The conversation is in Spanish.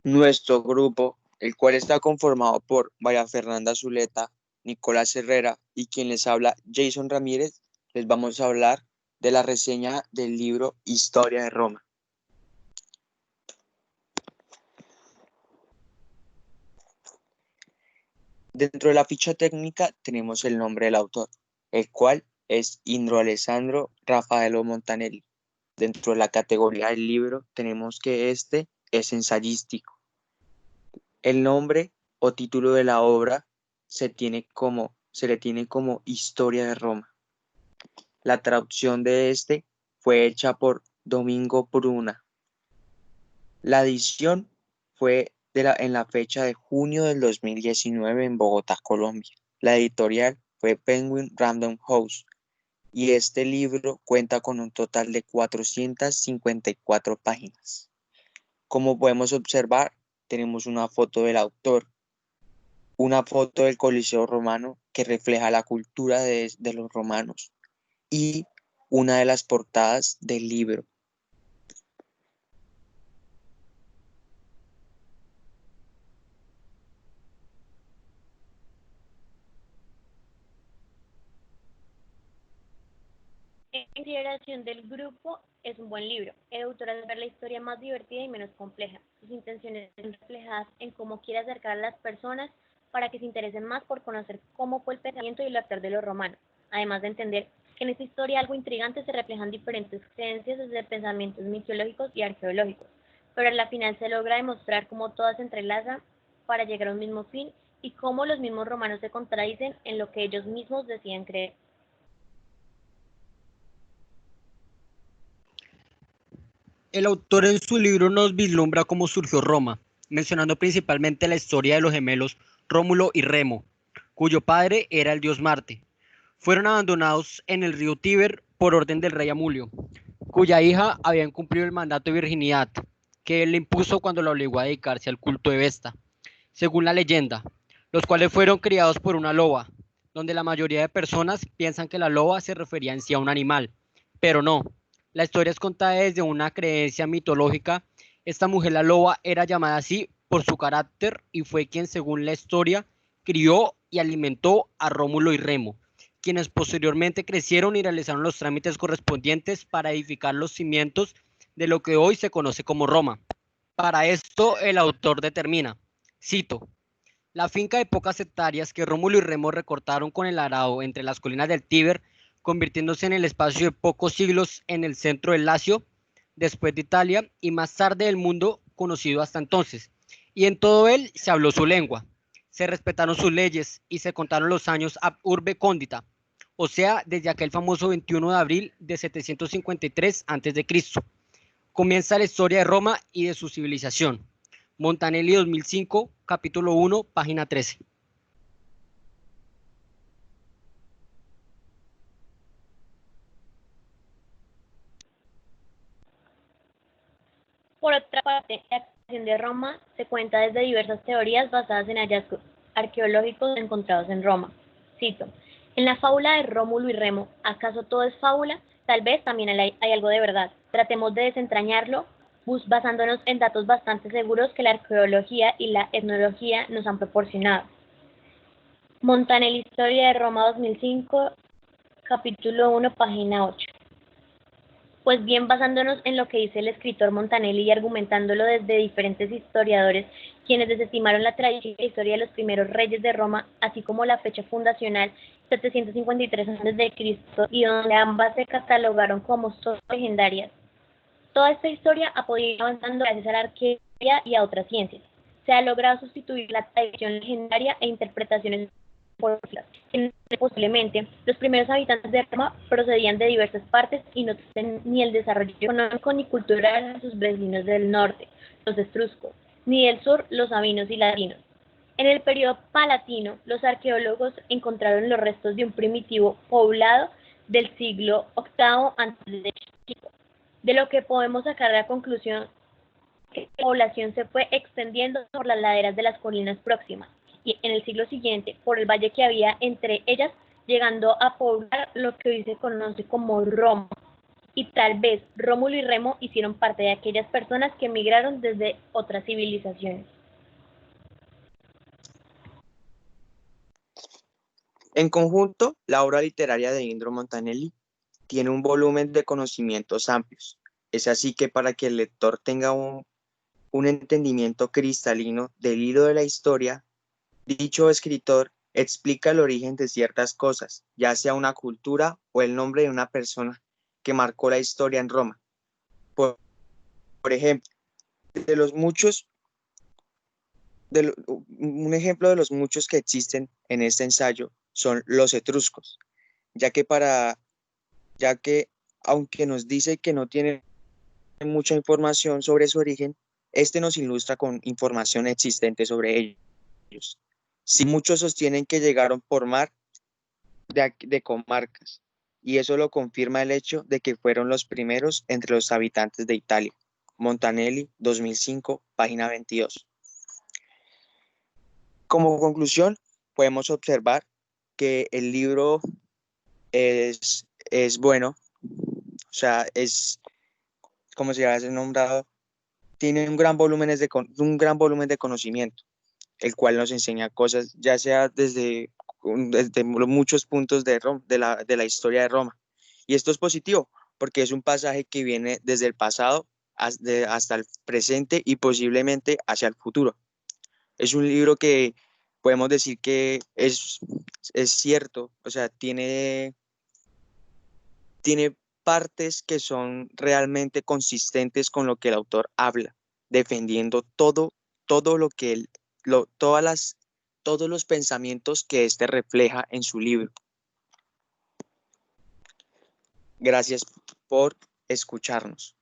Nuestro grupo, el cual está conformado por María Fernanda Zuleta, Nicolás Herrera y quien les habla, Jason Ramírez, les vamos a hablar de la reseña del libro Historia de Roma. Dentro de la ficha técnica tenemos el nombre del autor, el cual es Indro Alessandro Raffaello Montanelli. Dentro de la categoría del libro tenemos que este es ensayístico. El nombre o título de la obra se le tiene como Historia de Roma. La traducción de este fue hecha por Domingo Bruna. La edición fue en la fecha de junio del 2019 en Bogotá, Colombia. La editorial fue Penguin Random House y este libro cuenta con un total de 454 páginas. Como podemos observar, tenemos una foto del autor, una foto del Coliseo romano que refleja la cultura de los romanos y una de las portadas del libro. En consideración del grupo, es un buen libro. El autor hace ver la historia más divertida y menos compleja. Sus intenciones están reflejadas en cómo quiere acercar a las personas para que se interesen más por conocer cómo fue el pensamiento y el actuar de los romanos, además de entender que en esta historia algo intrigante se reflejan diferentes creencias desde pensamientos mitológicos y arqueológicos, pero al final se logra demostrar cómo todas se entrelazan para llegar a un mismo fin y cómo los mismos romanos se contradicen en lo que ellos mismos decían creer. El autor en su libro nos vislumbra cómo surgió Roma, mencionando principalmente la historia de los gemelos Rómulo y Remo, cuyo padre era el dios Marte. Fueron abandonados en el río Tíber por orden del rey Amulio, cuya hija había incumplido el mandato de virginidad que él le impuso cuando la obligó a dedicarse al culto de Vesta, según la leyenda, los cuales fueron criados por una loba, donde la mayoría de personas piensan que la loba se refería en sí a un animal, pero no. La historia es contada desde una creencia mitológica. Esta mujer, la loba, era llamada así por su carácter y fue quien, según la historia, crió y alimentó a Rómulo y Remo, quienes posteriormente crecieron y realizaron los trámites correspondientes para edificar los cimientos de lo que hoy se conoce como Roma. Para esto, el autor determina, cito, la finca de pocas hectáreas que Rómulo y Remo recortaron con el arado entre las colinas del Tíber, convirtiéndose en el espacio de pocos siglos en el centro del Lacio, después de Italia y más tarde del mundo conocido hasta entonces. Y en todo él se habló su lengua, se respetaron sus leyes y se contaron los años ab urbe condita, o sea, desde aquel famoso 21 de abril de 753 a.C. Comienza la historia de Roma y de su civilización. Montanelli 2005, capítulo 1, página 13. Por otra parte, la creación de Roma se cuenta desde diversas teorías basadas en hallazgos arqueológicos encontrados en Roma. Cito, en la fábula de Rómulo y Remo, ¿acaso todo es fábula? Tal vez también hay algo de verdad. Tratemos de desentrañarlo basándonos en datos bastante seguros que la arqueología y la etnología nos han proporcionado. Montanelli, Historia de Roma 2005, capítulo 1, página 8. Pues bien, basándonos en lo que dice el escritor Montanelli y argumentándolo desde diferentes historiadores, quienes desestimaron la tradición y la historia de los primeros reyes de Roma, así como la fecha fundacional 753 a.C., y donde ambas se catalogaron como solo legendarias. Toda esta historia ha podido ir avanzando gracias a la arqueología y a otras ciencias. Se ha logrado sustituir la tradición legendaria e interpretaciones que posiblemente los primeros habitantes de Roma procedían de diversas partes y no tenían ni el desarrollo económico ni cultural de sus vecinos del norte, los etruscos, ni del sur, los sabinos y latinos. En el periodo palatino, los arqueólogos encontraron los restos de un primitivo poblado del siglo VIII a.C., de lo que podemos sacar la conclusión que la población se fue extendiendo por las laderas de las colinas próximas y en el siglo siguiente por el valle que había entre ellas, llegando a poblar lo que hoy se conoce como Roma. y tal vez Rómulo y Remo hicieron parte de aquellas personas que emigraron desde otras civilizaciones. En conjunto, la obra literaria de Indro Montanelli tiene un volumen de conocimientos amplios. Es así que para que el lector tenga un entendimiento cristalino del hilo de la historia, dicho escritor explica el origen de ciertas cosas, ya sea una cultura o el nombre de una persona que marcó la historia en Roma. Por ejemplo, de los muchos, un ejemplo de los muchos que existen en este ensayo son los etruscos, ya que ya que aunque nos dice que no tiene mucha información sobre su origen, este nos ilustra con información existente sobre ellos. Si muchos sostienen que llegaron por mar de comarcas, y eso lo confirma el hecho de que fueron los primeros entre los habitantes de Italia. Montanelli, 2005, página 22. Como conclusión, podemos observar que el libro es bueno, o sea, como se ha nombrado, tiene un gran volumen de conocimiento, el cual nos enseña cosas, ya sea desde muchos puntos de la historia de Roma. Y esto es positivo, porque es un pasaje que viene desde el pasado hasta el presente y posiblemente hacia el futuro. Es un libro que podemos decir que es cierto, o sea, tiene partes que son realmente consistentes con lo que el autor habla, defendiendo todo lo que todos los pensamientos que éste refleja en su libro. Gracias por escucharnos.